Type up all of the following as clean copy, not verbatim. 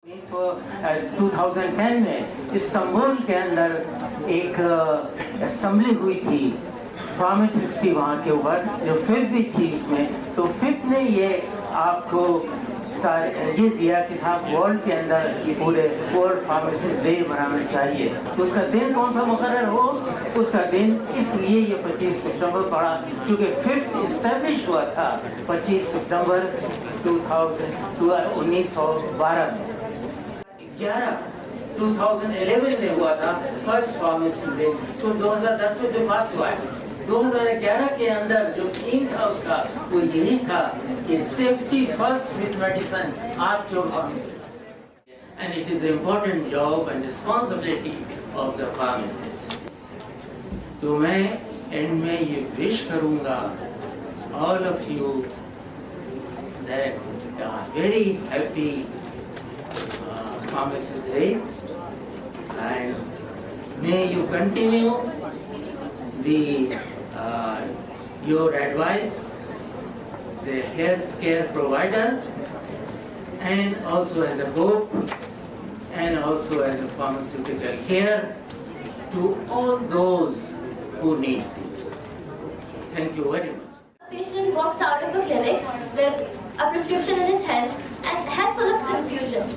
2010 में इस्तांबुल के अंदर एक असेंबली हुई थी फार्मासिस्ट की वहाँ के ऊपर, जो फिप भी थी उसमें, तो फिप ने ये आपको ये दिया कि साहब वर्ल्ड के अंदर ये पूरे वर्ल्ड फार्मासिस्ट डे मनाना चाहिए। तो उसका दिन कौन सा मुकर्रर हो, उसका दिन इसलिए ये 25 सितंबर पड़ा, क्योंकि फिफ्थ इस्टेब्लिश हुआ था 25 सितंबर 1912 से। 2011 में हुआ था फर्स्ट फार्मेसी डे, तो 2010 में जो पास हुआ है। 2011 के अंदर जो थीम था उसका वो यही था कि safety first with medicine, ask your pharmacist, and it is important job and responsibility of the pharmacist. तो मैं एंड में ये विश करूंगा all of you that very happy Pharmacist Day, and may you continue your advice, the healthcare provider, and also as a hope, and also as a pharmaceutical care to all those who need it. Thank you very much. A patient walks out of a clinic with a prescription in his hand and head full of confusions.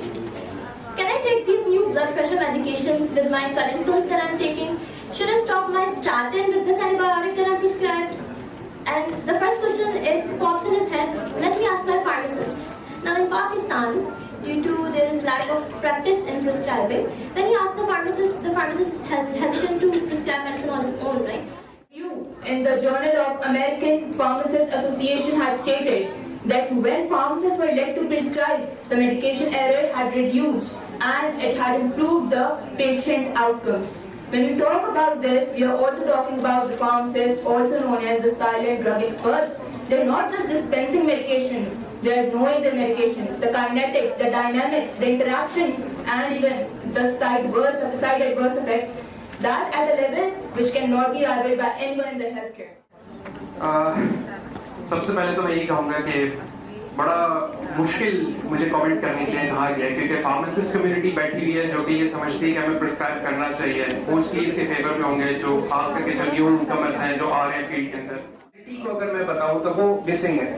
Can I take these new blood pressure medications with my current pills that I'm taking? Should I stop my statin with this antibiotic that I'm prescribed? And the first question, it pops in his head, let me ask my pharmacist. Now in Pakistan, due to there is lack of practice in prescribing, when he asks the pharmacist is hesitant to prescribe medicine on his own, right? You, in the Journal of American Pharmacists Association, had stated that when pharmacists were led to prescribe, the medication error had reduced and it had improved the patient outcomes. When we talk about this, we are also talking about the pharmacists, also known as the silent drug experts. They're not just dispensing medications, they're knowing the medications, the kinetics, the dynamics, the interactions, and even the side adverse effects, that at a level which cannot be rivaled by anyone in the healthcare. सबसे पहले तो मैं यही कहूँगा कि बड़ा मुश्किल मुझे कमेंट करने के लिए कहा गया है, क्योंकि फार्मासिस्ट कम्युनिटी बैठी हुई है जो कि ये समझती है कि हमें प्रिस्क्राइब करना चाहिए, मोस्टली इसके फेवर में होंगे जो खास करके जो न्यू कमर्स हैं जो आ रहे हैं फील्ड के अंदर। को अगर मैं बताऊँ तो वो मिसिंग है।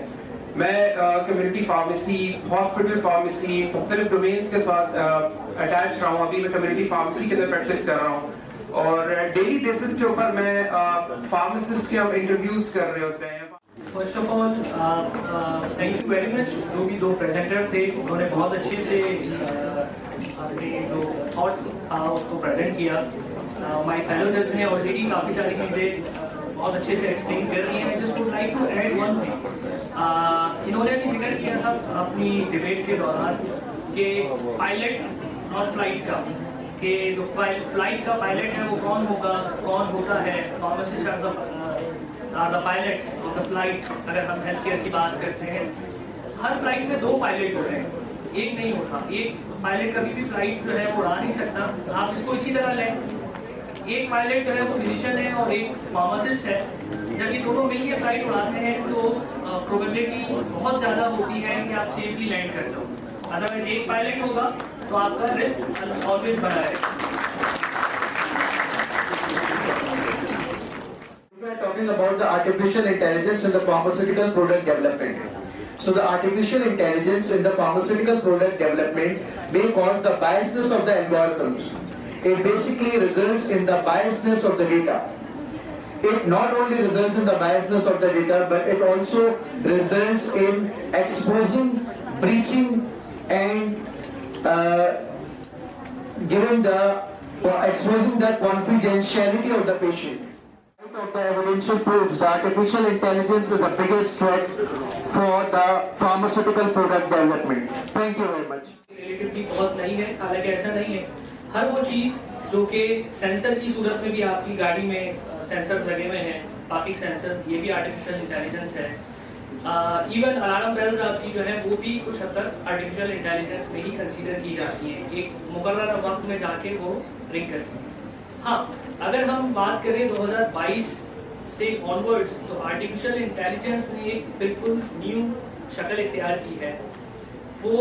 मैं कम्युनिटी फार्मेसी, हॉस्पिटल फार्मेसी, मुख्तलिफ डोमेन्स के साथ अटैच रहा हूँ। अभी मैं कम्युनिटी फार्मेसी के अंदर प्रैक्टिस कर रहा हूँ और डेली बेसिस के ऊपर मैं फार्मासिस्ट के हम इंटरव्यूज कर रहे होते हैं। First of all thank you very much. जो भी दो प्रेजेंटर थे उन्होंने बहुत अच्छे से अपने जो थॉट्स था उसको प्रेजेंट किया। माय फेलो जज ने ऑलरेडी काफ़ी सारी चीज़ें बहुत अच्छे से एक्सप्लेन कर दी हैं। Just would like to add one thing. इन्होंने भी जिक्र किया था अपनी डिबेट के दौरान कि पायलट और फ्लाइट का, कि जो फ्लाइट का पायलट है वो कौन होता है। Pharmacist the pilots of the flight. अगर हम हेल्थ केयर की बात करते हैं, हर फ्लाइट में 2 पायलट होते हैं, एक नहीं होता। एक पायलट कभी भी फ्लाइट जो है वो उड़ा नहीं सकता। आप इसको इसी तरह लें, एक पायलट जो है वो फिजिशियन है और एक फार्मासिस्ट है। जब ये दोनों मिलकर फ्लाइट उड़ाते हैं तो प्रोबेबिलिटी बहुत ज़्यादा होती है कि आप सेफली लैंड कर लो। अदरवाइज एक पायलट होगा तो आपका रिस्क ऑलवेज बना रहेगा। We are talking about the artificial intelligence in the pharmaceutical product development. So the artificial intelligence in the pharmaceutical product development may cause the biasness of the algorithms. It basically results in the biasness of the data. It not only results in the biasness of the data, but it also results in exposing, breaching, and exposing the confidentiality of the patient. Of the evidential proofs, the artificial intelligence is the biggest threat for the pharmaceutical product development. Thank you very much. Relatively बहुत नहीं है, हालांकि ऐसा नहीं है। हर वो चीज़ जो कि सेंसर की सूरत में भी आपकी गाड़ी में सेंसर लगे हुए हैं, पार्किंग सेंसर, ये भी आर्टिफिशियल इंटेलिजेंस है। इवन अलार्म बेल्स आपकी जो है वो भी कुछ हद तक आर्टिफिशियल इंटेलिजेंस में ही कंसीडर की जाती है। एक मुकर्रर वक्त में जाके वो रिंग करती है। हाँ, अगर हम बात करें 2022 से ऑनवर्ड्स, तो आर्टिफिशियल इंटेलिजेंस ने एक बिल्कुल न्यू शक्ल इख्तियार की है। वो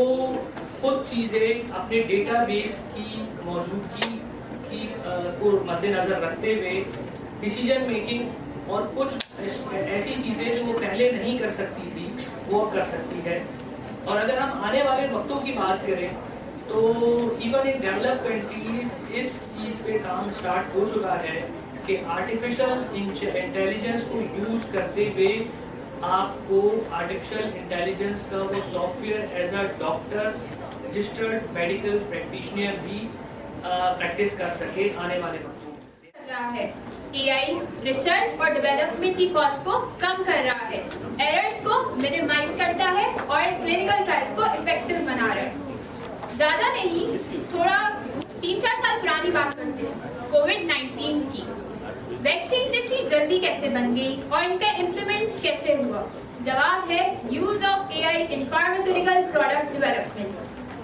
खुद चीज़ें अपने डेटाबेस की मौजूदगी को मद्देनज़र रखते हुए डिसीजन मेकिंग और कुछ ऐसी चीज़ें जो वो पहले नहीं कर सकती थी वो अब कर सकती है। और अगर हम आने वाले वक्तों की बात करें तो इवन इन डेवलप्ड कंट्रीज इस चीज़ पे काम स्टार्ट हो चुका है कि आर्टिफिशियल इंटेलिजेंस को यूज़ करते हुए आपको आर्टिफिशियल इंटेलिजेंस का वो software as a doctor registered medical practitioner भी प्रैक्टिस कर सके आने वाले वक्तों में। कर रहा है AI रिसर्च और डेवलपमेंट की कॉस्ट को कम कर रहा है, एरर्स को मिनिमाइज करता है और क्लिनिकल ट्रायल्स को इफेक्टिव बना रहा है। ज़्यादा नहीं, थोड़ा 3-4 साल पुरानी बात करते हैं, कोविड-19 की। वैक्सीन इतनी जल्दी कैसे बन गई और इनका इम्प्लीमेंट कैसे हुआ? जवाब है use of AI in pharmaceutical product development.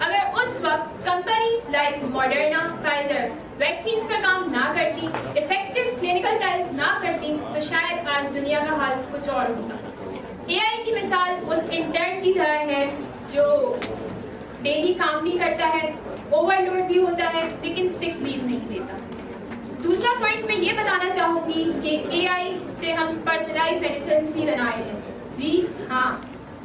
अगर उस वक्त companies like Moderna, Pfizer vaccines पर काम ना करती, इफेक्टिव क्लिनिकल ट्रायल्स ना करती, तो शायद आज दुनिया का हाल कुछ और होता। AI की मिसाल उस इंटर्न की तरह है जो डेली काम भी करता है, ओवरलोड भी होता है, लेकिन सिक लीव नहीं लेता। दूसरा पॉइंट मैं ये बताना चाहूँगी कि AI से हम पर्सनलाइज्ड मेडिसिन भी बनाए हैं। जी हाँ,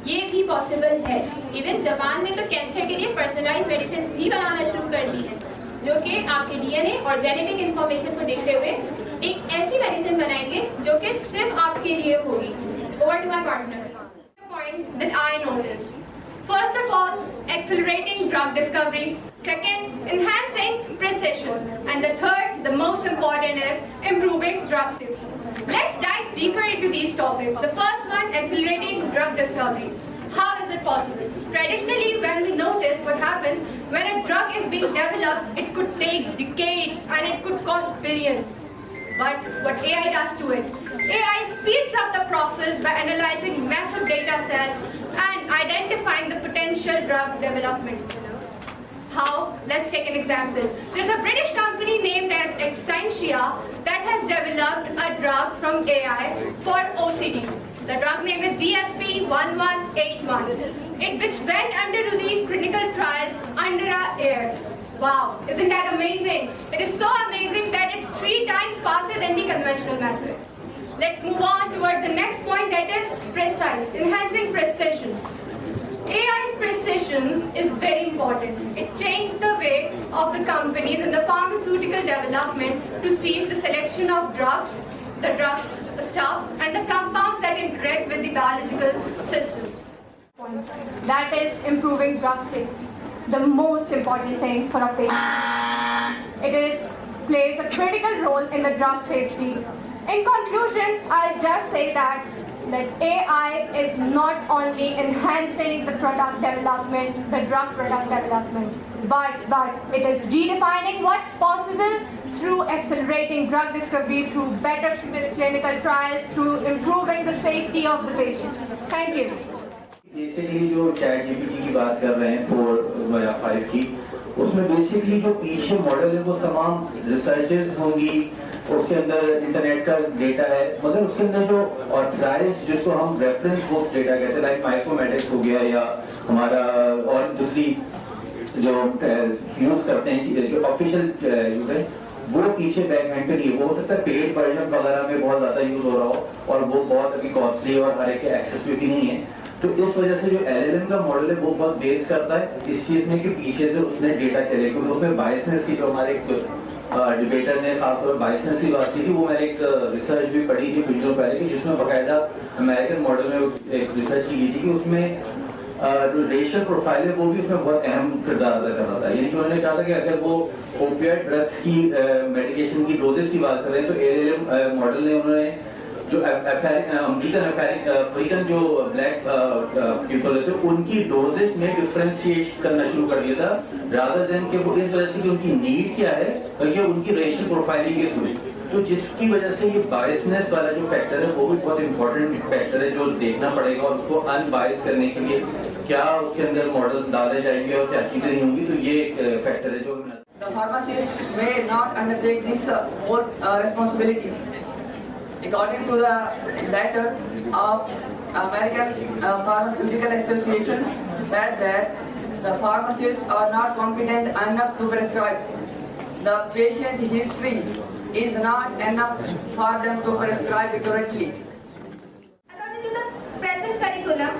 ये भी पॉसिबल है। इवन जापान ने तो कैंसर के लिए पर्सनलाइज्ड मेडिसिन भी बनाना शुरू कर दी है, जो कि आपके DNA और जेनेटिक इंफॉर्मेशन को देखते हुए एक ऐसी मेडिसिन बनाएंगे जो कि सिर्फ आपके लिए होगी। Over to my partner. Points that I noticed. First of all, accelerating drug discovery. Second, enhancing precision. And the third, the most important, is improving drug safety. Let's dive deeper into these topics. The first one, accelerating drug discovery. How is it possible? Traditionally, when we notice what happens when a drug is being developed, it could take decades and it could cost billions. But what AI does to it? AI speeds up the process by analyzing massive data sets and identifying the potential drug development. How? Let's take an example. There's a British company named as Exscientia that has developed a drug from AI for OCD. The drug name is DSP-1181, which went under to the clinical trials under our air. Wow, isn't that amazing? It is so amazing that it's 3 times faster than the conventional method. Let's move on toward the next point, that is precise, enhancing precision. AI's precision is very important. It changed the way of the companies in the pharmaceutical development to see the selection of drugs, the drug stuffs, and the compounds that interact with the biological systems. That is improving drug safety. The most important thing for a patient. It plays a critical role in the drug safety. In conclusion, I'll just say that AI is not only enhancing the product development, the drug product development, but it is redefining what's possible through accelerating drug discovery, through better clinical trials, through improving the safety of the patient. Thank you. Basically जो chat GPT की बात कर रहे हैं 4 या 5 की, उसमें basically जो पीछे मॉडल है वो तमाम रिसर्चेस होंगी, उसके अंदर इंटरनेट का डेटा है, मगर उसके अंदर जो ऑथराइज्ड, जिसको हम रेफरेंस बुक डेटा कहते हैं, लाइक माइक्रोमेटिक्स हो गया या हमारा और दूसरी जो यूज करते हैं जो ऑफिशियल यूज है, वो पीछे बैक एंड पे नहीं, वो हो सकता है पेड वर्जन वगैरह में बहुत ज्यादा यूज हो रहा हो और वो बहुत अभी कॉस्टली और हर एक के एक्सेसिबिलिटी नहीं है। तो इस वजह से जो LLM का मॉडल है वो बहुत बेस करता है इस चीज में कि पीछे से उसने डेटा चले, क्योंकि उसमें बायसनेस की, जो हमारे एक डिबेटर ने खासतौर पर बायसनेस की बात की थी, वो मैंने एक रिसर्च भी पढ़ी थी कुछ दिनों पहले की, जिसमें बाकायदा अमेरिकन मॉडल में एक रिसर्च की गई थी कि उसमें जो रेशियल प्रोफाइल है वो भी उसमें बहुत अहम किरदार अदा कर रहा था। यानी कि उन्होंने कहा था कि अगर वो ओपिएट ड्रग्स की मेडिकेशन की डोजेस की बात करें तो LLM मॉडल ने उन्होंने जो अफ्रीकन जो ब्लैक पीपल है तो उनकी डोजेस में डिफरेंशिएट करना शुरू कर दिया था, रादर देन कि वो इस वजह से कि उनकी नीड क्या है बल्कि उनकी रेशियल प्रोफाइलिंग के थ्रू, तो जिसकी वजह से ये बायसनेस वाला जो फैक्टर है वो भी बहुत इंपॉर्टेंट फैक्टर है जो देखना पड़ेगा, और उसको अनबायस करने के लिए क्या उसके अंदर मॉडल डाले जाएंगे और क्या चीजें नहीं होंगी, तो ये एक फैक्टर है जो The pharmacist may not undertake this whole responsibility. According to the letter of American Pharmaceutical Association, said that the pharmacists are not competent enough to prescribe. The patient history is not enough for them to prescribe correctly. According to the present curriculum,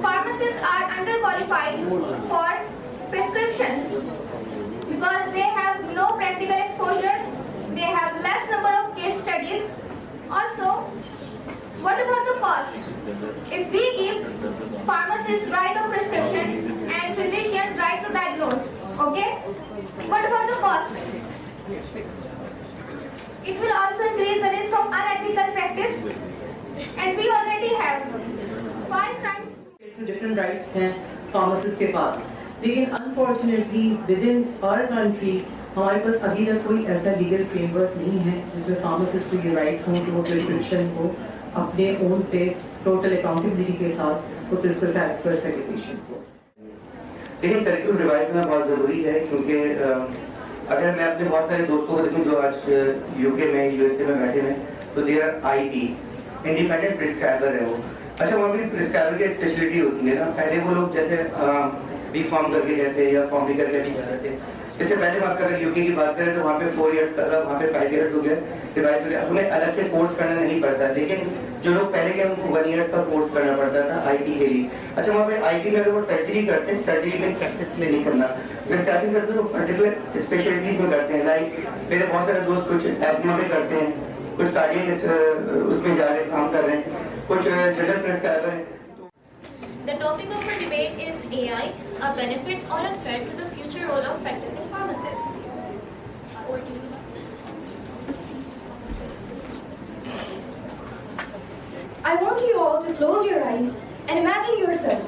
pharmacists are underqualified for prescription because they have no practical exposure, they have less number of case studies. Also, what about the cost? If we give pharmacists right of prescription and physicians right to diagnose, okay? What about the cost? It will also increase the risk of unethical practice, and we already have 5 crimes. Different rights हैं pharmacist के पास, लेकिन unfortunately within our country हमारे पास अभी तक कोई ऐसा लीगल फ्रेमवर्क नहीं है जिसमें फार्मासिस्ट को ये राइट हो कि वो प्रिस्क्रिप्शन को अपने ओन पे टोटल अकाउंटेबिलिटी के साथ वो प्रिस्क्राइब कर सके पेशेंट को। लेकिन करिकुलम रिवाइज करना बहुत ज़रूरी है, क्योंकि अगर मैं अपने बहुत सारे दोस्तों को देखूँ जो आज यूके में यूएसए में बैठे हैं, तो they are IP independent prescriber है वो। अच्छा, वहाँ भी प्रिस्क्राइबर की स्पेशलिटी होती है ना। पहले वो लोग जैसे बी फॉर्म करके गए थे या फॉर्म भी करके भी जा रहे थे। इससे पहले बात करें यूके की बात करें तो वहाँ पे 4 इयर्स का था, वहाँ पे 5 इयर्स हो गया रिवाइज हो गया। उन्हें अलग से कोर्स करना नहीं पड़ता, लेकिन जो लोग पहले के उनको 1 ईयर का कोर्स करना पड़ता था आईटी के लिए। अच्छा, वहाँ पे आईटी में अगर वो सर्जरी करते हैं, सर्जरी में प्रैक्टिस के लिए नहीं करना, अगर सर्जरी करते हैं तो पर्टिकुलर स्पेशलिटीज में करते हैं। लाइक मेरे बहुत सारे दोस्त कुछ एस्मा में करते हैं, कुछ कार्डियक उसमें जा रहे काम कर रहे हैं, कुछ जनरल प्रिस्क्राइबर हैं। The topic of our debate is AI, a benefit or a threat to the future role of practicing pharmacists. Over to you. I want you all to close your eyes and imagine yourself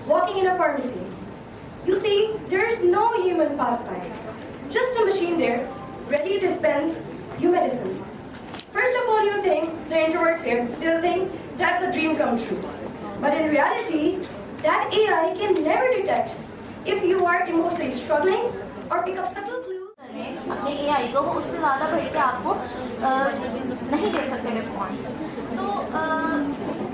walking in a pharmacy. You see, there's no human pass by, just a machine there, ready to dispense you medicines. First of all, you think, the introverts here, they'll think that's a dream come true. But in reality, that AI can never detect if you are emotionally struggling or pick up subtle clues. अपने AI को वो उससे ज़्यादा बढ़ के आपको नहीं दे सकते रिस्पॉन्स। तो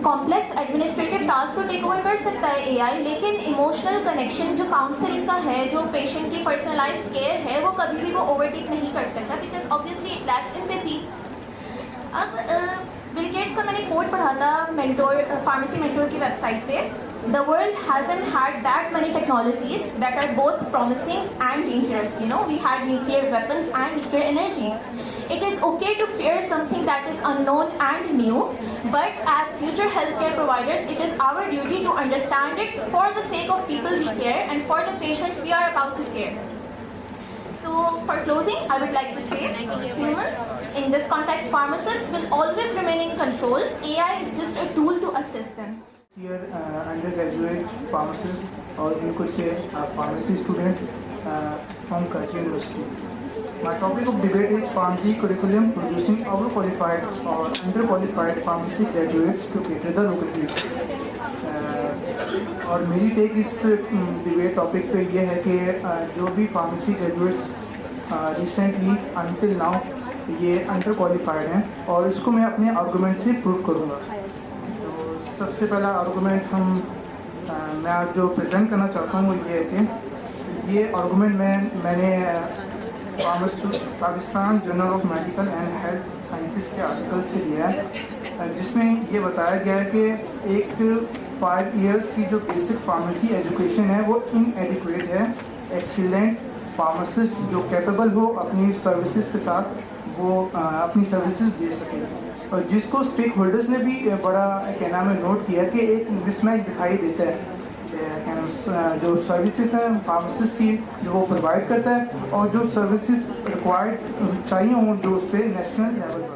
कॉम्प्लेक्स एडमिनिस्ट्रेटिव टास्क को टेक ओवर कर सकता है AI, लेकिन इमोशनल कनेक्शन जो काउंसलिंग का है, जो पेशेंट की पर्सनलाइज्ड केयर है, वो कभी भी वो ओवरटेक नहीं कर सकता, because obviously it lacks empathy. अब बिल गेट्स का मैंने कोट पढ़ा था मेंटोर, फार्मेसी मेंटोर की वेबसाइट पे। The world hasn't had that many technologies that are both promising and dangerous. You know, we had nuclear weapons and nuclear energy. It is okay to fear something that is unknown and new, but as future healthcare providers, it is our duty to understand it for the sake of people we care and for the patients we are about to care. So, for closing, I would like to say, humans, in this context, pharmacists will always remain in control. AI is just a tool to assist them. Here, undergraduate pharmacist, or you could say a pharmacy student from Karachi University. My topic of debate is pharmacy curriculum producing overqualified or underqualified pharmacy graduates to cater the local needs. और मेरी take इस debate topic पे ये है कि जो भी pharmacy graduates recently until now ये अंडर क्वालिफाइड हैं, और इसको मैं अपने आर्गूमेंट से प्रूव करूँगा। तो सबसे पहला आर्गूमेंट मैं आज जो प्रेजेंट करना चाहता हूँ वो ये है कि ये आर्गूमेंट मैंने Pakistan journal of medical and health sciences के आर्टिकल से लिया है, जिसमें ये बताया गया है कि एक 5 इयर्स की जो बेसिक फार्मेसी एजुकेशन है वो इनएडिक्वेट है। एक्सीलेंट फार्मासिस्ट जो कैपेबल हो अपनी सर्विसेज के साथ वो अपनी सर्विसेज दे सके, और जिसको स्टेक होल्डर्स ने भी बड़ा क्या नाम है नोट किया कि एक मिसमैच दिखाई देता है जो सर्विसेज हैं फार्मासिस्ट की जो वो प्रोवाइड करता है और जो सर्विसेज रिक्वायर्ड चाहिए हो जो उससे नेशनल लेवल पर।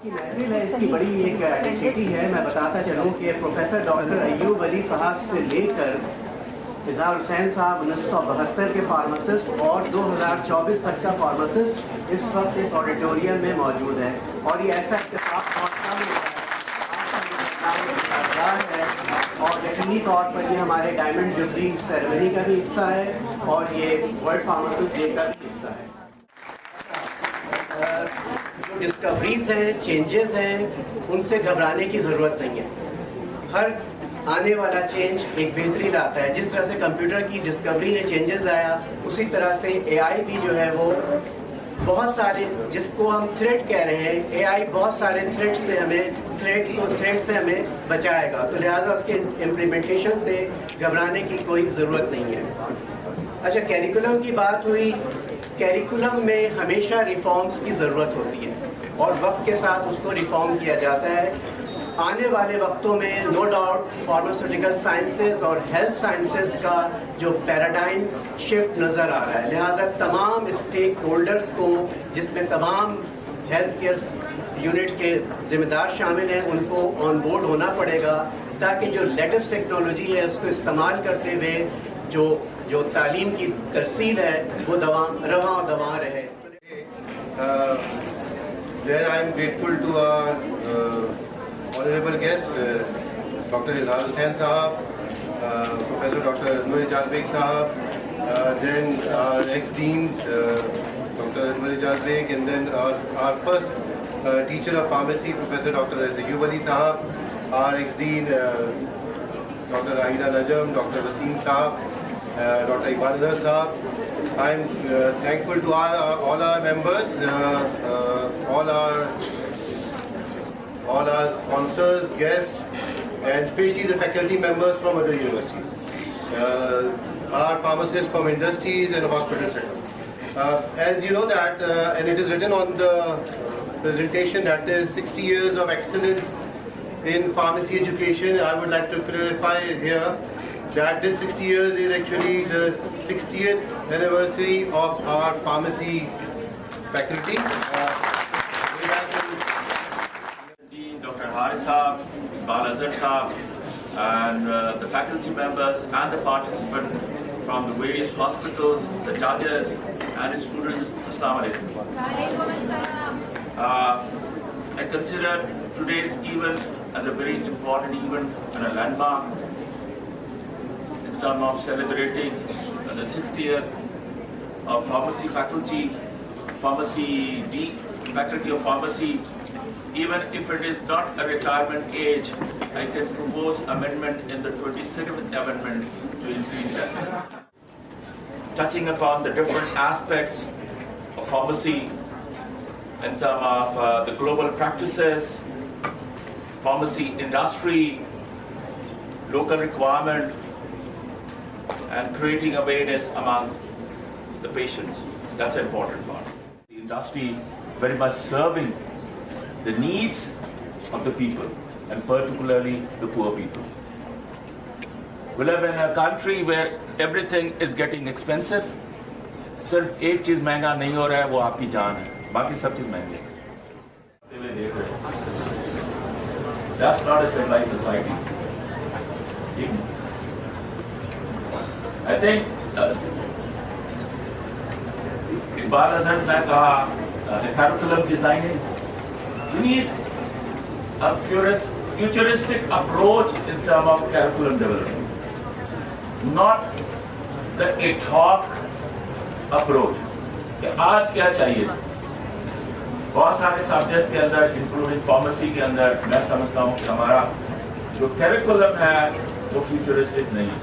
की महफिल है, इसकी बड़ी एक आइडेंटिटी है। मैं बताता चलूँ कि प्रोफेसर डॉक्टर अय्यूब अली साहब से लेकर इजहार हुसैन साहब 1972 के फार्मासिस्ट और 2024 तक का फार्मासिस्ट इस वक्त इस ऑडिटोरियम में मौजूद है, और ये ऐसा इत्तेफाक बहुत कम है और यकीनी तौर पर ये हमारे डायमंड जुबली सेरेमनी का भी हिस्सा है और ये वर्ल्ड फार्मासिस्ट डे का भी हिस्सा है। डिस्कवरीज हैं, चेंजेस हैं, उनसे घबराने की ज़रूरत नहीं है। हर آنے والا چینج ایک بہتری لاتا ہے. جس طرح سے کمپیوٹر کی ڈسکوری نے چینجز لایا, اسی طرح سے اے آئی بھی جو ہے وہ بہت سارے, جس کو ہم تھریٹ کہہ رہے ہیں, اے آئی بہت سارے تھریٹ سے ہمیں بچائے گا. تو لہٰذا اس کے امپلیمنٹیشن سے گھبرانے کی کوئی ضرورت نہیں ہے. اچھا, کیریکولم کی بات ہوئی. کیریکولم میں ہمیشہ ریفارمز کی ضرورت ہوتی ہے اور وقت کے ساتھ اس کو ریفارم کیا جاتا ہے. آنے والے وقتوں میں نو ڈاؤٹ فارماسیوٹیکل سائنسز اور ہیلتھ سائنسز کا جو پیراڈائم شفٹ نظر آ رہا ہے. لہٰذا تمام اسٹیک ہولڈرز کو, جس میں تمام ہیلتھ کیئر یونٹ کے ذمہ دار شامل ہیں, ان کو آن بورڈ ہونا پڑے گا تاکہ جو لیٹسٹ ٹیکنالوجی ہے اس کو استعمال کرتے ہوئے جو تعلیم کی ترسیل ہے وہ رواں اور دواں رہے. Then I am grateful to our honorable guests, Dr. Izhar Hussain Sahab, Professor Dr. Anwar Ijaz Beg Sahab, then our ex-dean Dr. Anwar Ijaz Beg, and then our first teacher of pharmacy, Professor Dr. Ayyub Ali Sahab, our ex-dean Dr. Aida Najam, Dr. Wasim Sahab, Dr. Iqbal Azhar Sahab. I am thankful to all our members, all our sponsors, guests, and especially the faculty members from other universities, our pharmacists from industries and hospital sector. As you know that, and it is written on the presentation, that is 60 years of excellence in pharmacy education. I would like to clarify here that this 60 years is actually the 60th anniversary of our pharmacy faculty. Dr. Haris Saab, Iqbal Azhar Saab, and the faculty members and the participants from the various hospitals, the judges and the students. Assalamu alaikum. I consider today's event as a very important event and a landmark in terms of celebrating the 60th of pharmacy faculty, faculty of pharmacy. Even if it is not a retirement age, I can propose amendment in the 22nd amendment to increase that. Touching upon the different aspects of pharmacy in terms of the global practices, pharmacy industry, local requirement, and creating awareness among the patients. That's an important part. The industry very much serving the needs of the people, and particularly the poor people. We live in a country where everything is getting expensive. सिर्फ एक चीज महंगा नहीं हो रहा है, वो आपकी जान है. बाकी सब चीज महंगी है. That's not a civilized society. I think Iqbal Azhar ने कहा the curriculum designing. We need a futuristic approach in terms of curriculum development, not the ad hoc approach. कि आज क्या चाहिए? बहुत सारे सब्जेक्ट के अंदर, इंक्लूडिंग फार्मेसी के अंदर, मैं समझता हूँ कि हमारा जो करिकुलम है वो फ्यूचरिस्टिक नहीं है.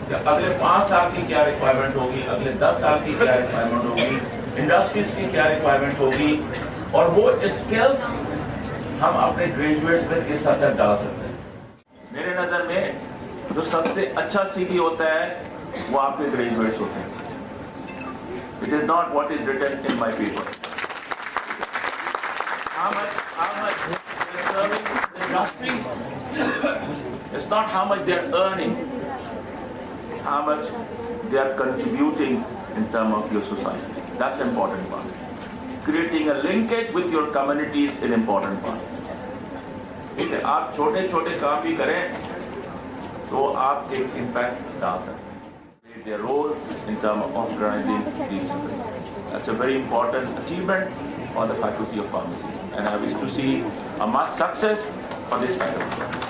कि अगले 5 साल की क्या रिक्वायरमेंट होगी, अगले 10 साल की क्या रिक्वायरमेंट होगी, इंडस्ट्रीज की क्या रिक्वायरमेंट होगी, और वो स्किल्स हम अपने ग्रेजुएट्स में इस हद तक डाल सकते हैं. मेरे नज़र में जो सबसे अच्छा सीवी होता है वो आपके ग्रेजुएट्स होते हैं. It is not what is written in my paper. How much they are serving the industry. It's not how much they are earning, how much they are contributing in terms of your society. That's an important part. Creating a linkage with your community is an important part. ठीक है, आप छोटे छोटे काम भी करें तो आप एक impact डाल सकते हैं. Their role in terms of organizing these things. That's a very important achievement for the faculty of pharmacy, and I wish to see a much success for this faculty.